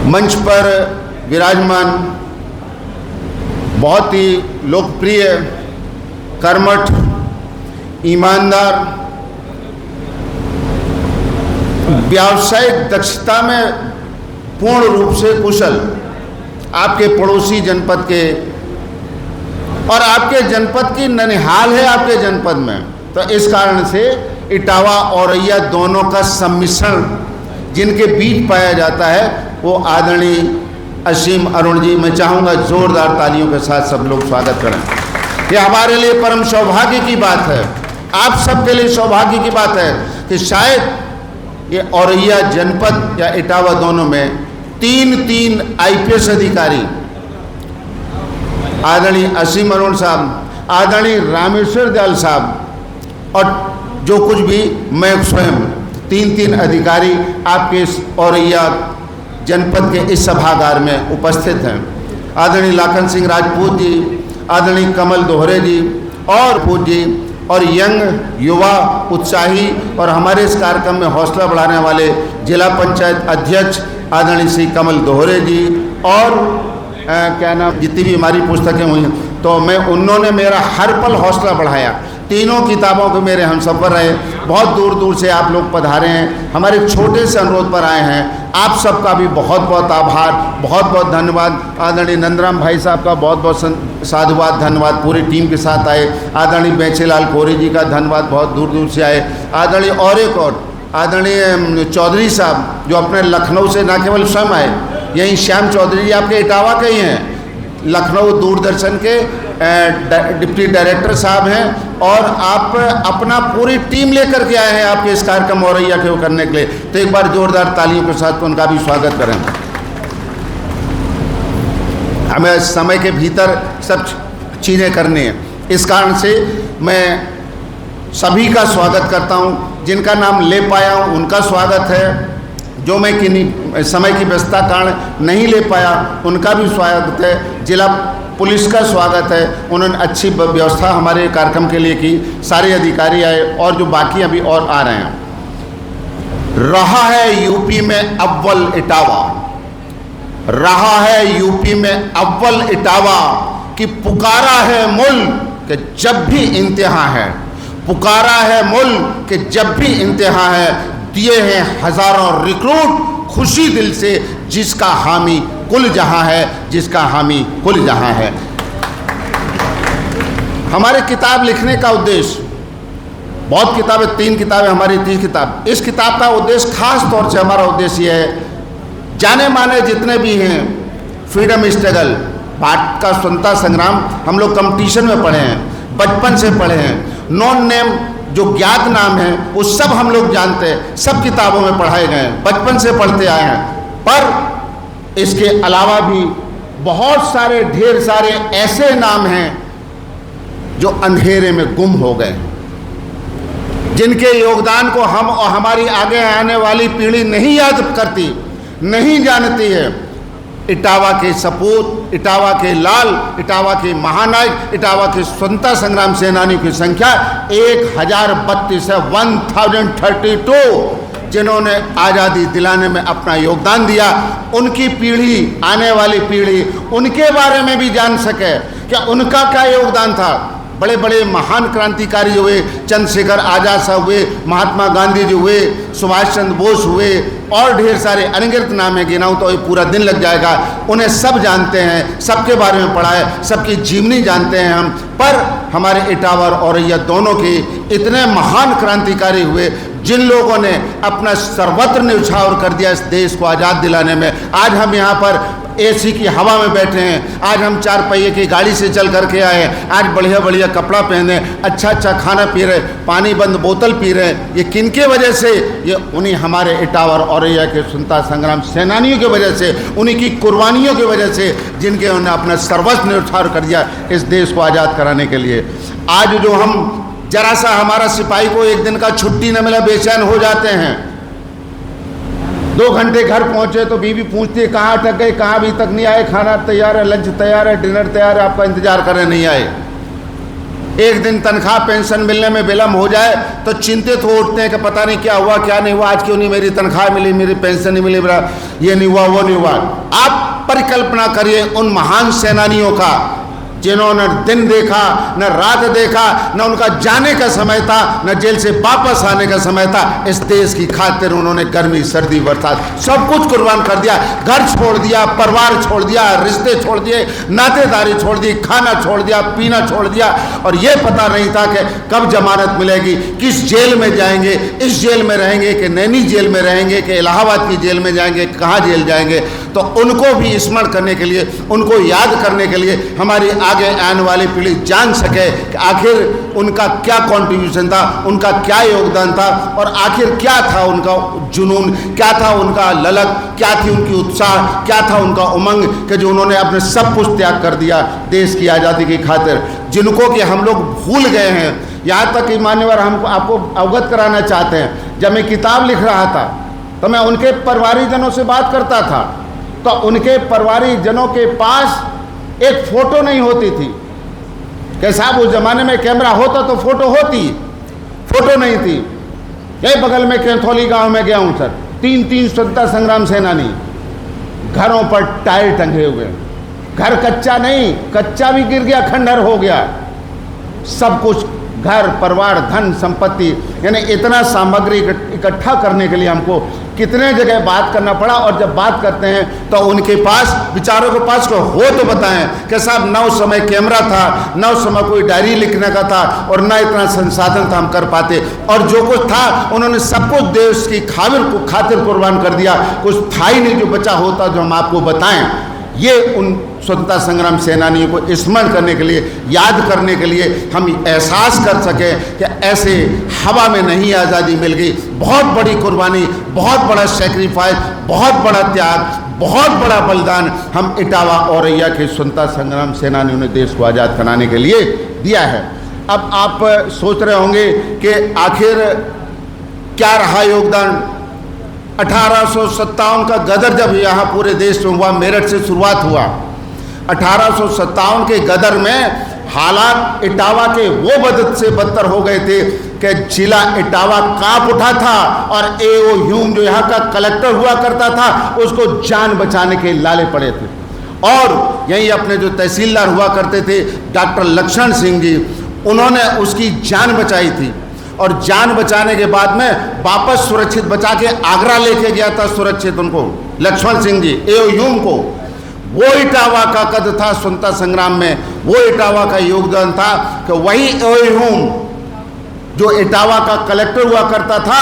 मंच पर विराजमान बहुत ही लोकप्रिय, कर्मठ, ईमानदार, व्यावसायिक दक्षता में पूर्ण रूप से कुशल आपके पड़ोसी जनपद के, और आपके जनपद की ननिहाल है आपके जनपद में, तो इस कारण से इटावा औरैया दोनों का सम्मिश्रण जिनके बीच पाया जाता है वो आदरणीय असीम अरुण जी। मैं चाहूँगा जोरदार तालियों के साथ सब लोग स्वागत करें। ये हमारे लिए परम सौभाग्य की बात है, आप सबके लिए सौभाग्य की बात है कि शायद ये औरैया जनपद या इटावा दोनों में तीन IPS अधिकारी, आदरणीय असीम अरुण साहब, आदरणीय रामेश्वर दयाल साहब और जो कुछ भी मैं स्वयं, तीन अधिकारी आपके इस औरैया जनपद के इस सभागार में उपस्थित हैं। आदरणीय लाखन सिंह राजपूत जी, आदरणीय कमल दोहरे जी और पूज जी, और यंग युवा उत्साही और हमारे इस कार्यक्रम में हौसला बढ़ाने वाले जिला पंचायत अध्यक्ष आदरणीय श्री कमल दोहरे जी, और क्या नाम, जितनी भी हमारी पुस्तकें हुई हैं तो मैं उन्होंने मेरा हर पल हौसला बढ़ाया। तीनों किताबों के मेरे हमसफ़र रहे, बहुत दूर दूर से आप लोग पधारे हैं, हमारे छोटे से अनुरोध पर आए हैं। आप सबका भी बहुत बहुत आभार, बहुत बहुत धन्यवाद। आदरणीय नंदराम भाई साहब का बहुत बहुत साधुवाद, धन्यवाद। पूरी टीम के साथ आए। आदरणीय बेचेलाल कोरे जी का धन्यवाद, बहुत दूर दूर से आए। आदरणीय और एक और आदरणीय चौधरी साहब जो अपने लखनऊ से न केवल स्वयं आए, यहीं श्याम चौधरी जी आपके इटावा के ही हैं, लखनऊ दूरदर्शन के डिप्टी डायरेक्टर साहब हैं, और आप अपना पूरी टीम लेकर के आए हैं आपके इस कार्यक्रम औरैया के करने के लिए, तो एक बार जोरदार तालियों के साथ उनका भी स्वागत करें। हमें समय के भीतर सब चीज़ें करनी है, इस कारण से मैं सभी का स्वागत करता हूं। जिनका नाम ले पाया हूं उनका स्वागत है, जो मैं किन्हीं समय की व्यस्तता कारण नहीं ले पाया उनका भी स्वागत है। जिला पुलिस का स्वागत है, उन्होंने अच्छी व्यवस्था हमारे कार्यक्रम के लिए की। सारे अधिकारी आए और जो बाकी अभी और आ रहे हैं। रहा है यूपी में अव्वल इटावा, रहा है यूपी में अव्वल इटावा कि पुकारा है मुल्क कि जब भी इंतहा है, पुकारा है मुल्क कि जब भी इंतहा है, दिए हैं हजारों रिक्रूट खुशी दिल से, जिसका हामी कुल जहां है, जिसका हामी कुल जहां है। हमारे किताब लिखने का उद्देश्य, बहुत किताबें, 3 किताबें हमारी, 30 किताब, इस किताब का उद्देश्य खास तौर से हमारा उद्देश्य यह है, जाने माने जितने भी हैं फ्रीडम स्ट्रगल, भारत का स्वतंत्रता संग्राम, हम लोग कंपटीशन में पढ़े हैं, बचपन से पढ़े हैं, नॉन नेम जो ज्ञात नाम है वो सब हम लोग जानते हैं, सब किताबों में पढ़ाए गए हैं, बचपन से पढ़ते आए हैं। पर इसके अलावा भी बहुत सारे, ढेर सारे ऐसे नाम हैं जो अंधेरे में गुम हो गए, जिनके योगदान को हम और हमारी आगे आने वाली पीढ़ी नहीं याद करती, नहीं जानती है। इटावा के सपूत, इटावा के लाल, इटावा के महानायक, इटावा के स्वतंत्रता संग्राम सेनानियों की संख्या 1032 है, 1032, जिन्होंने आज़ादी दिलाने में अपना योगदान दिया। उनकी पीढ़ी, आने वाली पीढ़ी उनके बारे में भी जान सके कि उनका क्या योगदान था। बड़े बड़े महान क्रांतिकारी जो हुए, चंद्रशेखर आज़ाद साहब हुए, महात्मा गांधी जी हुए, सुभाष चंद्र बोस हुए, और ढेर सारे अनगिनत नाम है, गिनाऊँ तो पूरा दिन लग जाएगा। उन्हें सब जानते हैं, सबके बारे में पढ़ा है, सबकी जीवनी जानते हैं हम। पर हमारे इटावा और औरैया दोनों के इतने महान क्रांतिकारी हुए, जिन लोगों ने अपना सर्वत्र न्यौछावर कर दिया इस देश को आज़ाद दिलाने में। आज हम यहाँ पर AC की हवा में बैठे हैं, आज हम 4 पहिए की गाड़ी से चल करके आए हैं, आज बढ़िया बढ़िया कपड़ा पहने, अच्छा अच्छा खाना पी रहे, पानी बंद बोतल पी रहे हैं। ये किनके वजह से? ये उन्हीं हमारे इटावा और औरैया के स्वतंत्रता संग्राम सेनानियों की वजह से, उन्हीं की कुर्बानियों की वजह से, जिनके उन्होंने अपना सर्वस्व न्यौछावर कर दिया इस देश को आज़ाद कराने के लिए। आज जो हम जरा सा हमारा सिपाही को एक दिन का छुट्टी न मिला बेचैन हो जाते हैं। 2 घंटे घर पहुंचे तो बीवी पूछती है कहाँ अटक गए, कहाँ अभी तक नहीं आए, खाना तैयार है, लंच तैयार है, डिनर तैयार है, आपका इंतजार करने नहीं आए। एक दिन तनख्वाह पेंशन मिलने में विलम्ब हो जाए तो चिंतित हो उठते हैं कि पता नहीं क्या हुआ क्या नहीं हुआ, आज क्यों नहीं मेरी तनख्वाह मिली, मेरी पेंशन नहीं मिली, मेरा ये नहीं हुआ वो नहीं हुआ। आप परिकल्पना करिए उन महान सेनानियों का जिन्होंने दिन देखा न रात देखा, न उनका जाने का समय था न जेल से वापस आने का समय था। इस देश की खातिर उन्होंने गर्मी सर्दी बरसात सब कुछ कुर्बान कर दिया, घर छोड़ दिया, परिवार छोड़ दिया, रिश्ते छोड़ दिए, नातेदारी छोड़ दी, खाना छोड़ दिया, पीना छोड़ दिया। और ये पता नहीं था कि कब जमानत मिलेगी, किस जेल में जाएंगे, इस जेल में रहेंगे कि नैनी जेल में रहेंगे कि इलाहाबाद की जेल में जाएंगे, कहाँ जेल जाएंगे। तो उनको भी स्मरण करने के लिए, उनको याद करने के लिए हमारी आगे आने वाली पीढ़ी जान सके कि आखिर उनका क्या कंट्रीब्यूशन था, उनका क्या योगदान था और आखिर क्या था उनका जुनून, क्या था उनका ललक, क्या थी उनकी उत्साह, क्या था उनका उमंग कि जो उन्होंने अपने सब कुछ त्याग कर दिया देश की आज़ादी की खातिर, जिनको कि हम लोग भूल गए हैं। यहाँ तक कि मान्यवर हमको आपको अवगत कराना चाहते हैं, जब मैं किताब लिख रहा था तो मैं उनके परिवारीजनों से बात करता था तो उनके परिवारीजनों के पास एक फ़ोटो नहीं होती थी कि साहब उस ज़माने में कैमरा होता तो फ़ोटो होती, फ़ोटो नहीं थी। यही बगल में कैथोली गांव में गया हूँ सर, 3 स्वतंत्रता संग्राम सेनानी, घरों पर टायर टंगे हुए, घर कच्चा नहीं, कच्चा भी गिर गया, खंडहर हो गया, सब कुछ घर परिवार धन संपत्ति, यानी इतना सामग्री इकट्ठा करने के लिए हमको कितने जगह बात करना पड़ा। और जब बात करते हैं तो उनके पास विचारों के पास को हो तो बताएं कि साहब न उस समय कैमरा था, न उस समय कोई डायरी लिखने का था और न इतना संसाधन था हम कर पाते, और जो कुछ था उन्होंने सब कुछ देश की खातिर कुर्बान कर दिया, कुछ था ही नहीं जो बचा होता जो हम आपको बताएं। ये उन स्वतंत्रता संग्राम सेनानियों को स्मरण करने के लिए, याद करने के लिए हम एहसास कर सकें कि ऐसे हवा में नहीं आज़ादी मिल गई। बहुत बड़ी कुर्बानी, बहुत बड़ा सेक्रीफाइस, बहुत बड़ा त्याग, बहुत बड़ा बलिदान हम इटावा औरैया के स्वतंत्रता संग्राम सेनानियों ने देश को आज़ाद कराने के लिए दिया है। अब आप सोच रहे होंगे कि आखिर क्या रहा योगदान। 1857 का गदर जब यहाँ पूरे देश में हुआ, मेरठ से शुरुआत हुआ, 1857 के गदर में हालात इटावा के वो बद से बदतर हो गए थे कि जिला इटावा कांप उठा था और A.O. ह्यूम जो यहाँ का कलेक्टर हुआ करता था उसको जान बचाने के लाले पड़े थे। और यहीं अपने जो तहसीलदार हुआ करते थे डॉक्टर लक्ष्मण सिंह जी, उन्होंने उसकी जान बचाई थी और जान बचाने के बाद में वापस सुरक्षित बचा के आगरा लेके गया था सुरक्षित उनको, लक्ष्मण सिंह जी A.O. ह्यूम को। वो इटावा का कद था स्वतंत्रता संग्राम में, वो इटावा का योगदान था कि वही A.O. ह्यूम जो इटावा का कलेक्टर हुआ करता था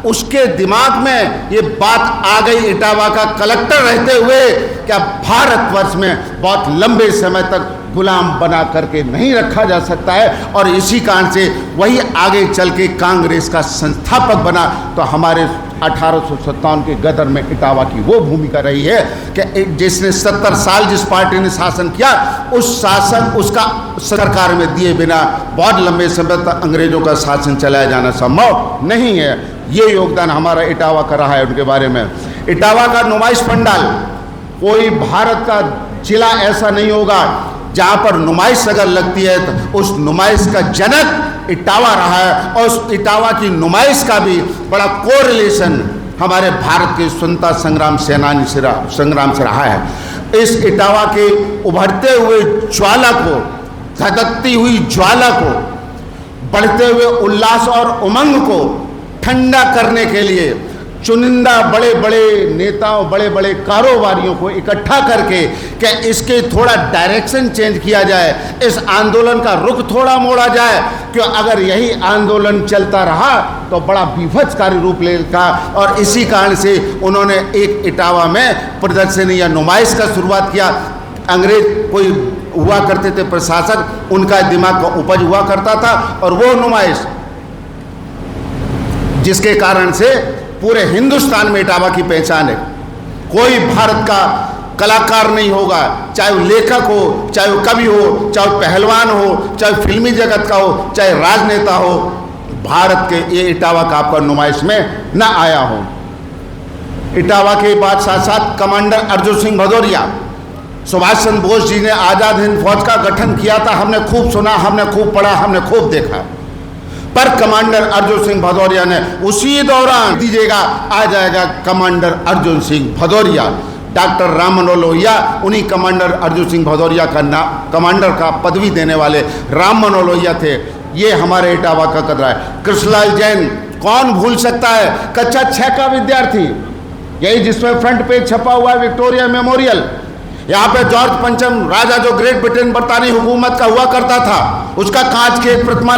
उसके दिमाग में ये बात आ गई इटावा का कलेक्टर रहते हुए क्या भारतवर्ष में बहुत लंबे समय तक गुलाम बना करके नहीं रखा जा सकता है। और इसी कारण से वही आगे चल के कांग्रेस का संस्थापक बना। तो हमारे 1857 के गदर में इटावा की वो भूमिका रही है कि जिसने 70 साल जिस पार्टी ने शासन किया उस शासन उसका सरकार में दिए बिना बहुत लंबे समय तक अंग्रेजों का शासन चलाया जाना संभव नहीं है। ये योगदान हमारा इटावा का रहा है। उनके बारे में इटावा का नुमाइश पंडाल, कोई भारत का जिला ऐसा नहीं होगा जहाँ पर नुमाइश अगर लगती है तो उस नुमाइश का जनक इटावा रहा है। और उस इटावा की नुमाइश का भी बड़ा कोरिलेशन हमारे भारत के स्वतंत्रता संग्राम सेनानी संग्राम से रहा है। इस इटावा के उभरते हुए ज्वाला को, धधकती हुई ज्वाला को, बढ़ते हुए उल्लास और उमंग को ठंडा करने के लिए चुनिंदा बड़े बड़े नेताओं, बड़े बड़े कारोबारियों को इकट्ठा करके कि इसके थोड़ा डायरेक्शन चेंज किया जाए, इस आंदोलन का रुख थोड़ा मोड़ा जाए, क्यों अगर यही आंदोलन चलता रहा तो बड़ा विभत्सकारी रूप लेगा। और इसी कारण से उन्होंने एक इटावा में प्रदर्शनी या नुमाइश का शुरुआत किया। अंग्रेज कोई हुआ करते थे प्रशासक, उनका दिमाग का उपज हुआ करता था और वो नुमाइश जिसके कारण से पूरे हिंदुस्तान में इटावा की पहचान है। कोई भारत का कलाकार नहीं होगा, चाहे वो लेखक हो, चाहे वो कवि हो, चाहे वो पहलवान हो, चाहे फिल्मी जगत का हो, चाहे राजनेता हो, भारत के ये इटावा का आपका नुमाइश में न आया हो। इटावा के बाद साथ साथ कमांडर अर्जुन सिंह भदौरिया, सुभाष चंद्र बोस जी ने आज़ाद हिंद फौज का गठन किया था, हमने खूब सुना, हमने खूब पढ़ा, हमने खूब देखा। पर कमांडर अर्जुन सिंह भदौरिया ने उसी दौरान दीजिएगा आ जाएगा कमांडर अर्जुन सिंह भदौरिया। डॉक्टर राम मनोहर लोहिया उन्हीं कमांडर अर्जुन सिंह भदौरिया का नाम, कमांडर का पदवी देने वाले राम मनोहर लोहिया थे। ये हमारे इटावा का कदरा है। कृष्णलाल जैन कौन भूल सकता है, कक्षा 6 का विद्यार्थी, यही जिसमें फ्रंट पेज छपा हुआ है विक्टोरिया मेमोरियल। यहाँ पे जॉर्ज पंचम राजा जो ग्रेट ब्रिटेन बरतानी हुकूमत का हुआ करता था, उसका कांच की एक प्रतिमा